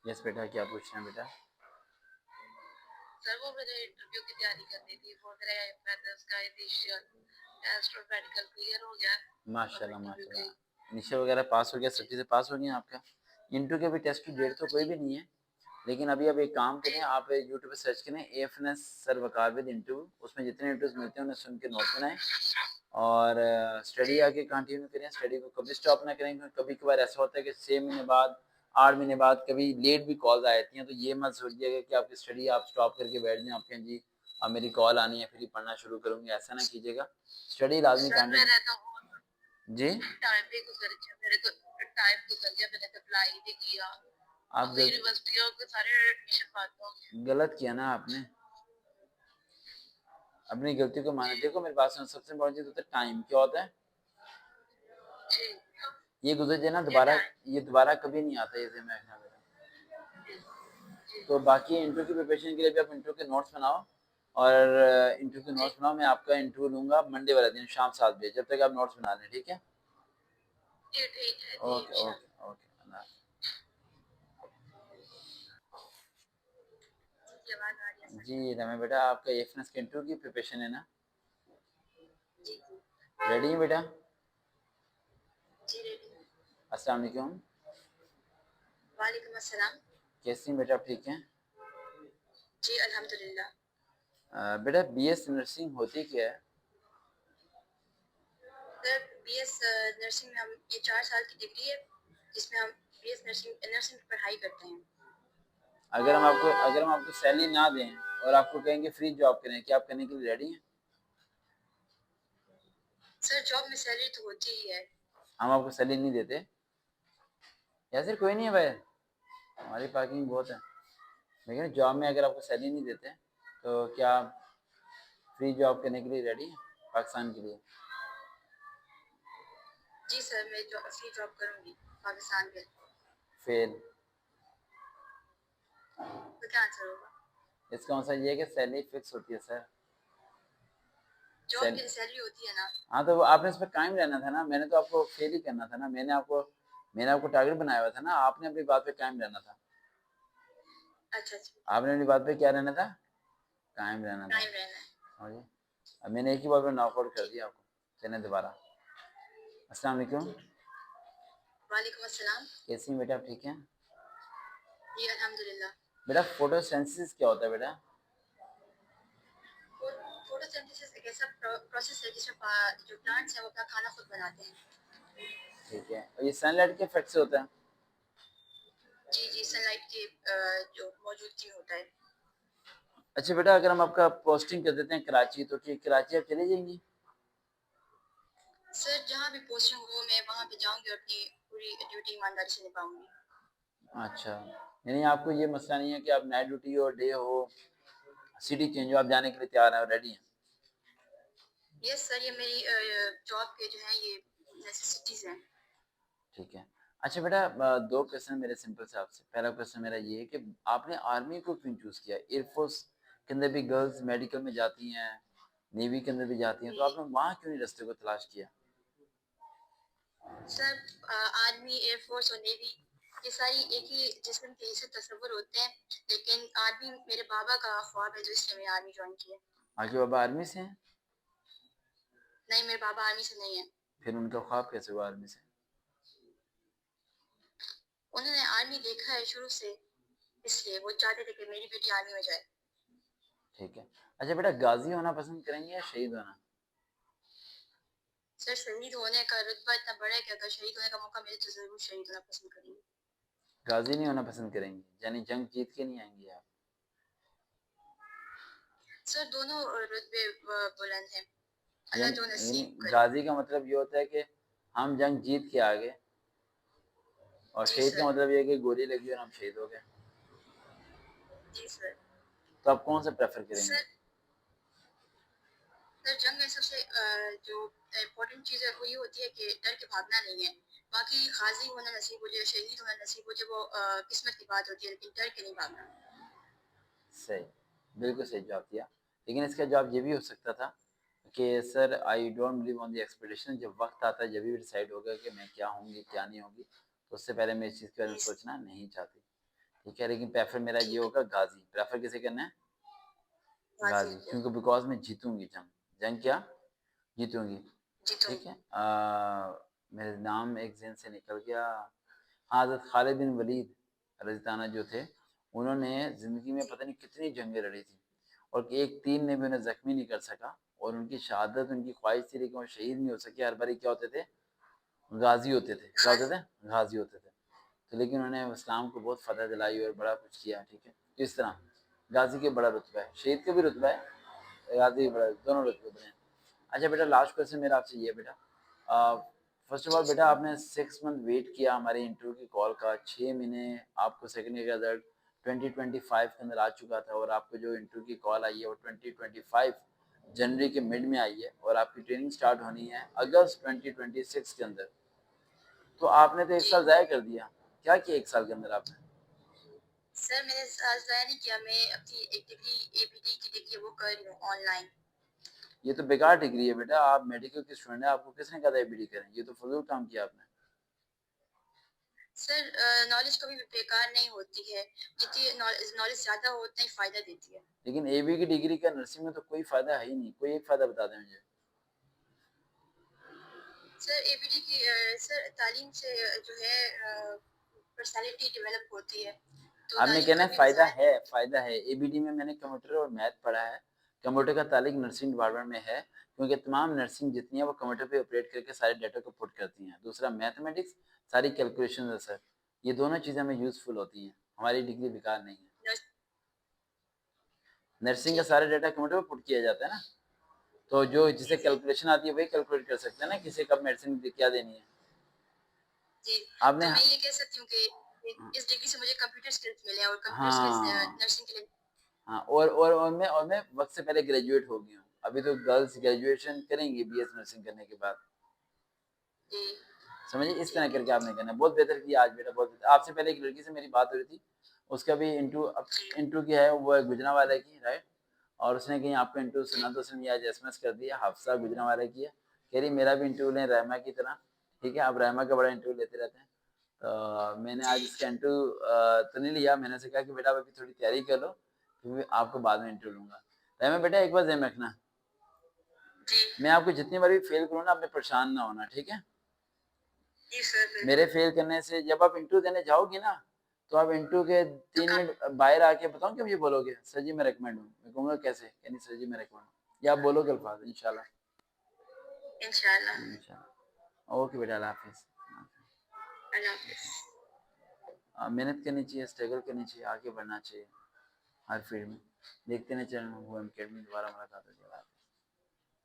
Yes बेटा, क्या पूछ रहे हैं बेटा? सर वो मेरे इंटरव्यू की तैयारी करनी थी, वो मेरा मैथ्स का इनिशियल टेस्ट और मेडिकल क्लियर हो गया। अब माशाल्लाह इंटरव्यू के माशाल्लाह, इनिशियल वगैरह पास हो गया, सब जी चीज़ें पास हो गई हैं आपका। इंटरव्यू के भी टेस्ट की डेट तो कोई जी भी नहीं है, लेकिन अभी आप एक काम जी करें, आप यूट्यूब पे सर्च करें एएफएनएस सर वकार विद इंटरव्यू, उसमें जितने इंटरव्यूज मिलते हैं उन्हें सुन के नोट बनाएं और स्टडी जी आगे कंटिन्यू करें। स्टडी को कभी स्टॉप ना करें, क्योंकि कभी कभार ऐसा होता है कि 6 महीने बाद, 8 महीने बाद कभी लेट भी कॉल्स आ जाती हैं, तो ये मत सोचिएगा कि आपकी स्टडी आप स्टॉप करके बैठ जाएं, आप कहें जी अब मेरी कॉल आनी है फिर ही पढ़ना शुरू करूंगी, ऐसा ना कीजिएगा। स्टडी लाजमी सर मैं कंटिन्यू। रहता हूँ, जी, टाइम भी गुजर गया मेरे को, टाइम गुजर गया, मैंने तो अप्लाई भी किया। आप अब तो यूनिवर्सिटियों के सारे एडमिशन बंद हो गए। गलत किया ना आपने, अपनी गलती को माने। जी देखो मेरे पास में सबसे इम्पोर्टेंट चीज होता है टाइम, क्या होता है, जी ये गुजर जाए ना ये दोबारा, टाइम ये दोबारा कभी नहीं आता, ये मैं रखना मेरा। जी जी तो बाकी इंटरव्यू की प्रिपरेशन के लिए भी आप इंटरव्यू के नोट्स बनाओ, और इंटरव्यू के जी नोट्स बनाओ। मैं आपका इंटरव्यू लूंगा मंडे वाला दिन शाम 7 बजे, जब तक आप नोट्स बना लें, ठीक है? जी ठीक है जी ओके ओके इंशाल्लाह। ओके, अल्लाह जी आवाज आ रही है हाफ़िज़। सर? जी रमे बेटा, आपका एएफएनएस के इंटरव्यू की प्रिपरेशन है ना? जी जी रेडी है बेटा? जी रेडी। अस्सलाम वालेकुम। वालेकुम अस्सलाम। कैसी हैं बेटा, आप ठीक हैं? जी अल्हम्दुलिल्लाह। बेटा बीएस नर्सिंग होती क्या है? सर बीएस नर्सिंग में हम ये 4 साल की डिग्री है, जिसमें हम बीएस नर्सिंग नर्सिंग की पढ़ाई करते हैं। अगर हम आपको सैलरी ना दें और आपको कहेंगे फ्री जॉब करें, क्या आप करने के लिए रेडी हैं? सर जॉब में सैलरी तो होती ही है। हम आपको सैलरी नहीं देते या फिर कोई नहीं है भाई, हमारी पार्किंग बहुत है, लेकिन जॉब में अगर आपको सैलरी नहीं देते तो क्या आप फ्री जॉब करने के लिए रेडी हैं पाकिस्तान के लिए? जी सर मैं फ्री जॉब करूंगी पाकिस्तान में। फिर तो क्या आंसर होगा? इसका मतलब ये है कि सैलरी फिक्स होती है सर। जॉब सैल की सैलरी होती है ना। हाँ, तो आपने इस पर कायम रहना था ना, मैंने तो आपको फेल ही करना था ना, मैंने आपको टारगेट बनाया हुआ था ना, आपने अपनी बात पे कायम रहना था। अच्छा अच्छा। आपने अपनी बात पे क्या रहना था, कायम रहना था। टाइम रहना है। समझे? अब मैंने एक ही बार में नॉकआउट कर ठीक दिया आपको, चलें दोबारा। अस्सलाम वालेकुम। ठीक। वालेकुम अस्सलाम। कैसी हैं बेटा, आप ठीक हैं? जी अल्हम्दुलिल्लाह। बेटा फोटोसिंथेसिस क्या होता है बेटा? फोटोसिंथेसिस एक ऐसा प्रोसेस है जिसमें जो प्लांट्स हैं वो अपना खाना खुद बनाते हैं। ठीक है, और ये सनलाइट के इफेक्ट से होता है? जी जी सनलाइट की जो मौजूदगी में होता है। अच्छा बेटा, अगर हम आपका पोस्टिंग कर देते हैं कराची, तो क्या कराची आप चली जाएंगी? सर जहाँ भी पोस्टिंग हो मैं वहाँ पे जाऊंगी और अपनी पूरी ड्यूटी ईमानदारी से निभाऊंगी। अच्छा, यानी आपको ये मसला नहीं है कि आप नाइट ड्यूटी हो, डे हो, सिटी चेंज हो, आप जाने के लिए तैयार हैं और रेडी हैं? यस सर ये मेरी जॉब के जो है ये नेसेसिटीज हैं। ठीक है। अच्छा बेटा, दो क्वेश्चन मेरे सिंपल से आपसे। पहला क्वेश्चन मेरा ये है कि आपने आर्मी को क्यों चूज किया? एयरफोर्स के अंदर भी गर्ल्स मेडिकल में जाती हैं, नेवी के अंदर भी जाती हैं, तो जी आपने वहाँ क्यों नहीं रास्ते को तलाश किया? सर आर्मी एयरफोर्स और नेवी ये सारी एक ही जिस्म के हिस्से तस्वुर होते हैं, लेकिन आर्मी मेरे बाबा का ख्वाब है जो इसलिए मैंने आर्मी ज्वाइन किया। आपके बाबा आर्मी से हैं? नहीं मेरे बाबा आर्मी से नहीं है। फिर उनका ख्वाब कैसे हुआ आर्मी से? उन्होंने आर्मी देखा है शुरू से, इसलिए वो चाहते थे कि मेरी बेटी आर्मी में जाए। ठीक है। अच्छा बेटा, गाजी होना पसंद करेंगे या शहीद होना? सर शहीद होने का रुतबा इतना बड़ा है कि अगर शहीद होने का मौका मिले तो जरूर शहीद होना पसंद करेंगे। गाजी नहीं होना पसंद करेंगे, यानी जंग जीत के नहीं आएंगे आप? सर दोनों रुतबे बुलंद हैं, अल्लाह जो यानी नसीब करे। गाजी का मतलब ये होता है कि हम जंग जीत के आ गए, और जी शहीद का सर। मतलब ये है कि गोली लगी और हम शहीद हो गए। जी सर। तो आप कौन सा प्रेफर करेंगे? सर सर जंग में सबसे जो इम्पोर्टेंट चीज़ है वो ये होती है कि डर के भागना नहीं है। बाकी गाजी होना नसीब हो जाए, शहीद होना नसीब हो जाए, वो किस्मत की बात होती है, लेकिन डर के नहीं भागना। सही, बिल्कुल सही जवाब दिया। लेकिन इसका जवाब ये भी हो सकता था कि sir I don't believe on the expectation, जब वक्त आता है जब भी डिसाइड होगा कि मैं क्या होंगी क्या नहीं होगी, तो उससे पहले मैं इस चीज़ के बारे में नहीं सोचना नहीं चाहती। ठीक है, लेकिन प्रेफर मेरा ये ठीक है, होगा गाजी। प्रेफर किसे करना है? गाजी गाजी, को। क्योंकि बिकॉज मैं जीतूंगी जंग। जंग क्या? जीतूंगी। ठीक जीतूंगी। है। मेरे नाम एक जहन से निकल गया। हाँ, हज़रत खालिद बिन वलीद रज़ियल्लाहु जो थे, उन्होंने ज़िंदगी में जी। पता नहीं कितनी जंगें लड़ी थी और एक तीर ने भी उन्हें ज़ख्मी नहीं कर सका और उनकी शहादत उनकी ख्वाहिश थी, लेकिन वो शहीद नहीं हो सके। हर बारी क्या होते थे? गाज़ी होते थे। क्या होते गाजी। थे? गाज़ी होते थे। तो लेकिन उन्होंने इस्लाम को बहुत फ़तह दिलाई और बड़ा कुछ किया, ठीक है? तो इस तरह गाज़ी के बड़ा रुतबा है, शहीद का भी रुतबा है, गाज़ी भी बड़ा, दोनों रुतबे बड़े हैं। अच्छा बेटा, लास्ट क्वेश्चन मेरा आपसे ये है बेटा, फर्स्ट ऑफ जी ऑल बेटा, आपने 6 मंथ वेट किया हमारे इंटरव्यू की कॉल का, 6 महीने आपको सेकंड ईयर का रिजल्ट 2025 के अंदर आ चुका था और आपको जो इंटरव्यू की कॉल आई है वो 2025 जनवरी के मिड में आई है और आपकी ट्रेनिंग स्टार्ट होनी है अगस्त 2026 के अंदर। तो आपने तो 1 जी। साल ज़ाया कर दिया। क्या किया 1 साल के अंदर आपने? सर मैंने ज़ाया नहीं किया, मैं अपनी एक डिग्री एबीडी की डिग्री वो कर रही हूँ ऑनलाइन। ये तो बेकार डिग्री है बेटा, आप मेडिकल के स्टूडेंट हैं, आपको किसने कहा था एबीडी करें? ये तो फजूल काम किया आपने। सर नॉलेज कभी भी बेकार नहीं होती है, जितनी नॉलेज ज़्यादा हो उतना ही फ़ायदा देती है। लेकिन एबी की डिग्री का नर्सिंग में तो कोई फ़ायदा है ही नहीं, कोई एक फ़ायदा बता दें मुझे। सर एबीडी की सर तालीम से जो है पर्सनालिटी डेवलप होती है, तो आपने तालीम कहना है कभी भी फ़ायदा ज़ाया है, फ़ायदा है। एबीडी में मैंने कंप्यूटर और मैथ पढ़ा है। कंप्यूटर का ताल्लुक नर्सिंग डिपार्टमेंट में है, क्योंकि तमाम नर्सिंग जितनी है वो कंप्यूटर पे ऑपरेट करके सारे डाटा को पुट करती हैं। दूसरा मैथमेटिक्स, सारी कैलकुलेशंस है सर। ये दोनों चीज़ें हमें यूज़फुल होती हैं। हमारी डिग्री बेकार नहीं है। नहीं। नर्सिंग का ठीक है। सारा डाटा कंप्यूटर पे पुट किया जाता है ना, तो जो जिसे जी जी कैलकुलेशन आती है वही कैलकुलेट कर सकते हैं ना, किसे कब मेडिसिन क्या देनी है। जी। आपने तो मैं ये कह सकती हूँ कि इस डिग्री से मुझे कंप्यूटर स्किल्स मिले हैं और कंप्यूटर स्किल्स हाँ, नर्सिंग के लिए। हाँ, और मैं वक़्त से पहले ग्रेजुएट हो गया हूँ। अभी तो गर्ल्स ग्रेजुएशन करेंगी बीएस नर्सिंग करने के बाद। जी। समझिए, इस तरह ठीक है। करके आपने करना है। बहुत बेहतर किया आज बेटा, बहुत बेहतर। आपसे पहले एक लड़की से मेरी बात हो रही थी, उसका भी जी इंटरव्यू किया है, वो है गुजरांवाला की, राइट? और उसने कहीं आपका इंटरव्यू जी सुना तो उसने मुझे आज एसएमएस कर दिया, हाफ़िज़ा गुजरांवाला की है। कह रही मेरा भी इंटरव्यू लें रहमा की तरह, ठीक है? आप रहमा का बड़ा इंटरव्यू लेते रहते हैं। तो मैंने जी आज इसका इंटरव्यू तो नहीं लिया, मैंने उसे कहा कि बेटा आप अभी थोड़ी तैयारी कर लो, क्योंकि आपको बाद में इंटरव्यू लूँगा। रहमा बेटा, एक बात ज़हन में रखना, जी मैं आपको जितनी बार भी फ़ेल करूँ ना, आप परेशान ना होना, ठीक है? जी सर मेरे बिल्कुल। फेल करने से जब आप इंटरव्यू देने जाओगी ना, तो आप इंटरव्यू के तो 3 कम। मिनट बाहर आके बताऊँ क्या मुझे बोलोगे? सर जी मैं रिकमेंड हूँ। मैं कहूँगा कैसे? यानी सर जी मैं रिकमेंड हूँ। या आप बोलोगे अल्फ़ाज़ इंशाल्लाह। इंशाल्लाह। इंशाल्लाह। ओके बेटा, अल्लाह हाफ़िज़। अल्लाह हाफ़िज़। मेहनत करनी चाहिए, स्ट्रगल करनी चाहिए, आगे बढ़ना चाहिए हर फ़ील्ड में। देखते रहें चैनल हुआ अकेडमी, दोबारा मुलाकात होगी। अल्लाह हाफ़िज़।